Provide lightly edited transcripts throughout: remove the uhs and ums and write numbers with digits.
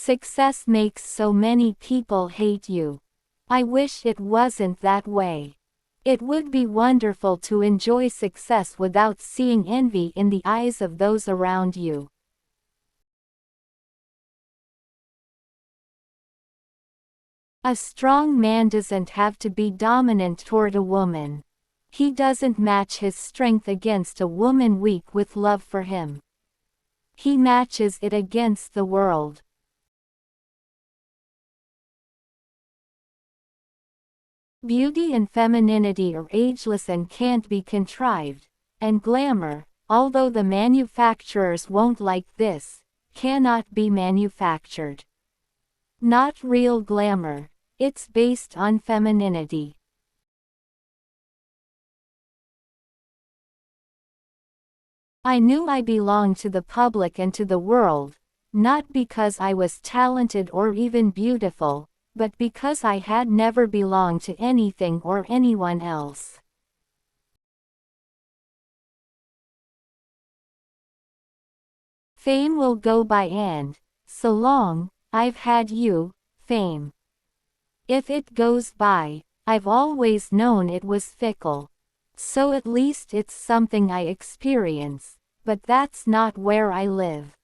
Success makes so many people hate you. I wish it wasn't that way. It would be wonderful to enjoy success without seeing envy in the eyes of those around you. A strong man doesn't have to be dominant toward a woman. He doesn't match his strength against a woman weak with love for him. He matches it against the world. Beauty and femininity are ageless and can't be contrived, and glamour, although the manufacturers won't like this, cannot be manufactured. Not real glamour, it's based on femininity. I knew I belonged to the public and to the world, not because I was talented or even beautiful, but because I had never belonged to anything or anyone else. Fame will go by and, so long, I've had you, fame. If it goes by, I've always known it was fickle. So at least it's something I experience, but that's not where I live.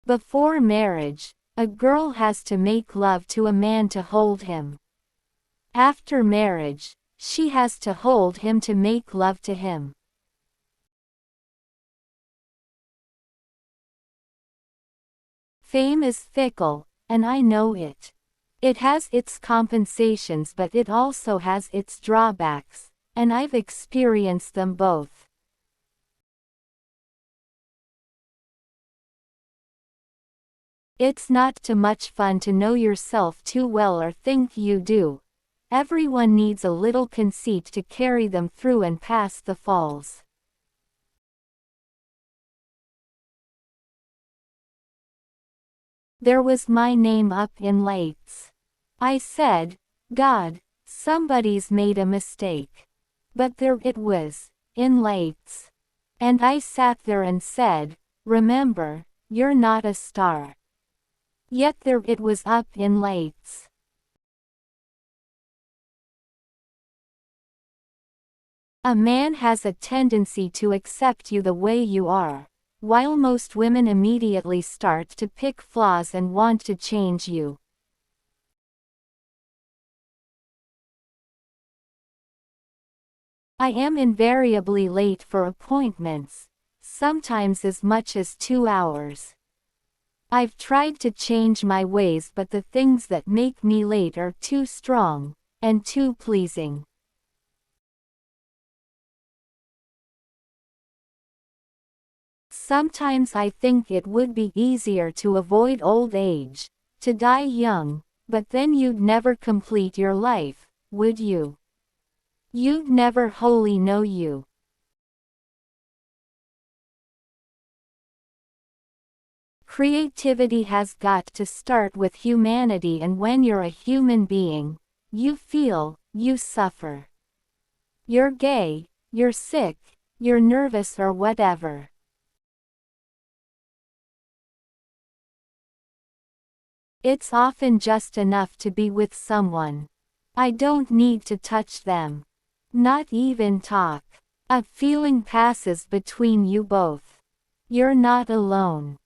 Before marriage, a girl has to make love to a man to hold him. After marriage, she has to hold him to make love to him. Fame is fickle, and I know it. It has its compensations, but it also has its drawbacks, and I've experienced them both. It's not too much fun to know yourself too well or think you do. Everyone needs a little conceit to carry them through and past the falls. There was my name up in lights. I said, God, somebody's made a mistake. But there it was, in lights. And I sat there and said, remember, you're not a star. Yet there it was up in lights. A man has a tendency to accept you the way you are, while most women immediately start to pick flaws and want to change you. I am invariably late for appointments, sometimes as much as 2 hours. I've tried to change my ways, but the things that make me late are too strong, and too pleasing. Sometimes I think it would be easier to avoid old age, to die young, but then you'd never complete your life, would you? You'd never wholly know you. Creativity has got to start with humanity, and when you're a human being, you feel, you suffer. You're gay, you're sick, you're nervous or whatever. It's often just enough to be with someone. I don't need to touch them. Not even talk. A feeling passes between you both. You're not alone.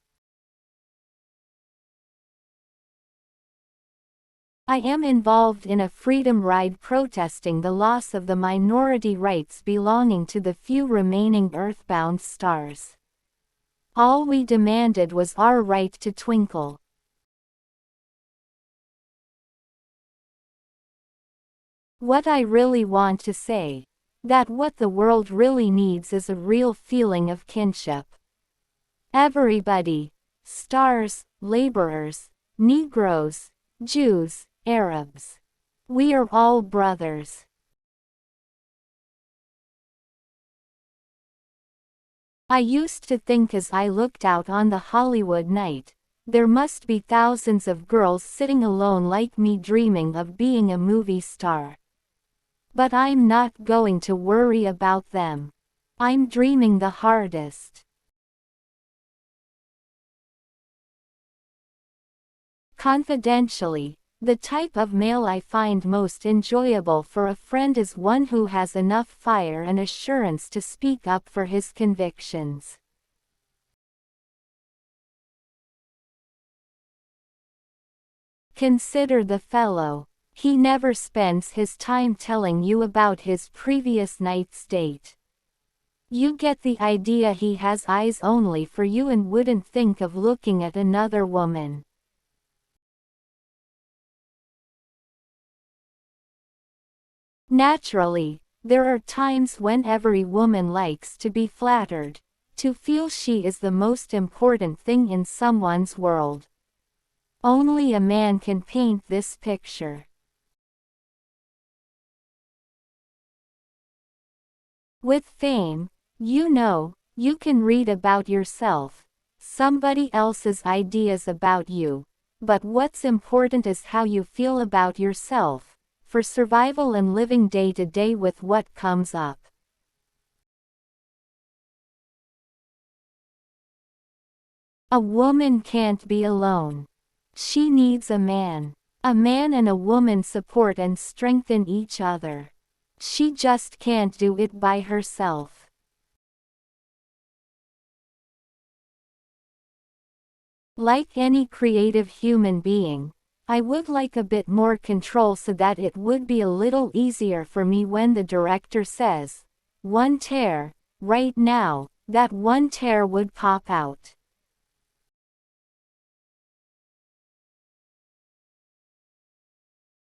I am involved in a freedom ride protesting the loss of the minority rights belonging to the few remaining earthbound stars. All we demanded was our right to twinkle. What I really want to say, that what the world really needs is a real feeling of kinship. Everybody, stars, laborers, Negroes, Jews, Arabs. We are all brothers. I used to think as I looked out on the Hollywood night, there must be thousands of girls sitting alone like me dreaming of being a movie star. But I'm not going to worry about them. I'm dreaming the hardest. Confidentially, the type of male I find most enjoyable for a friend is one who has enough fire and assurance to speak up for his convictions. Consider the fellow. He never spends his time telling you about his previous night's date. You get the idea he has eyes only for you and wouldn't think of looking at another woman. Naturally, there are times when every woman likes to be flattered, to feel she is the most important thing in someone's world. Only a man can paint this picture. With fame, you can read about yourself, somebody else's ideas about you, but what's important is how you feel about yourself, for survival and living day to day with what comes up. A woman can't be alone. She needs a man. A man and a woman support and strengthen each other. She just can't do it by herself. Like any creative human being, I would like a bit more control so that it would be a little easier for me when the director says, "One tear," right now, that one tear would pop out.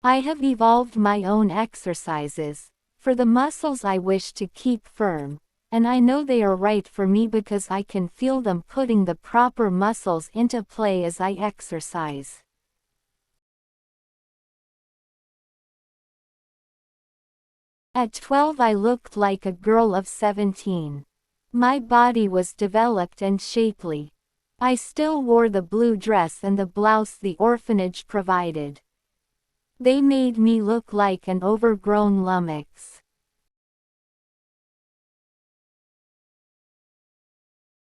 I have evolved my own exercises, for the muscles I wish to keep firm, and I know they are right for me because I can feel them putting the proper muscles into play as I exercise. At 12 I looked like a girl of 17. My body was developed and shapely. I still wore the blue dress and the blouse the orphanage provided. They made me look like an overgrown lummox.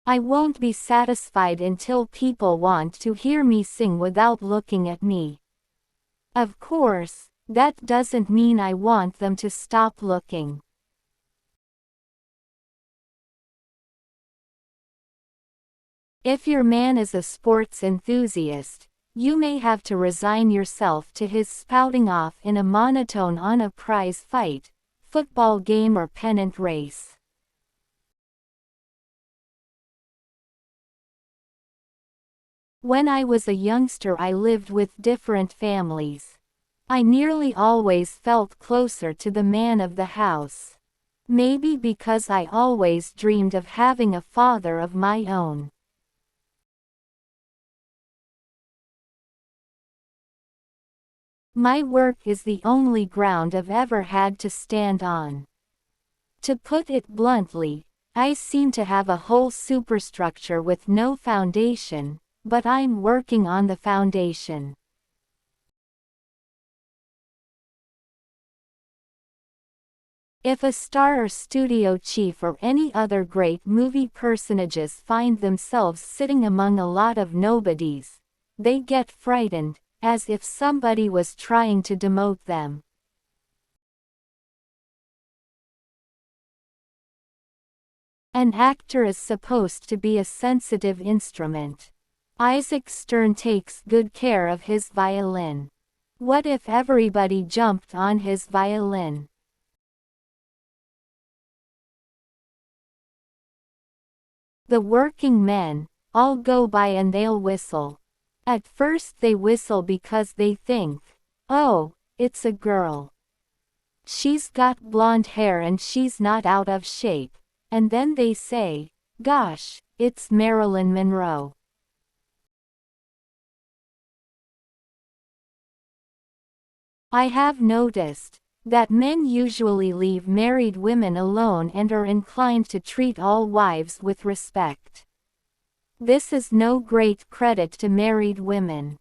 I won't be satisfied until people want to hear me sing without looking at me. Of course, that doesn't mean I want them to stop looking. If your man is a sports enthusiast, you may have to resign yourself to his spouting off in a monotone on a prize fight, football game or pennant race. When I was a youngster I lived with different families. I nearly always felt closer to the man of the house. Maybe because I always dreamed of having a father of my own. My work is the only ground I've ever had to stand on. To put it bluntly, I seem to have a whole superstructure with no foundation, but I'm working on the foundation. If a star or studio chief or any other great movie personages find themselves sitting among a lot of nobodies, they get frightened, as if somebody was trying to demote them. An actor is supposed to be a sensitive instrument. Isaac Stern takes good care of his violin. What if everybody jumped on his violin? The working men, all go by and they'll whistle. At first they whistle because they think, "Oh, it's a girl. She's got blonde hair and she's not out of shape," and then they say, "Gosh, it's Marilyn Monroe." I have noticed that men usually leave married women alone and are inclined to treat all wives with respect. This is no great credit to married women.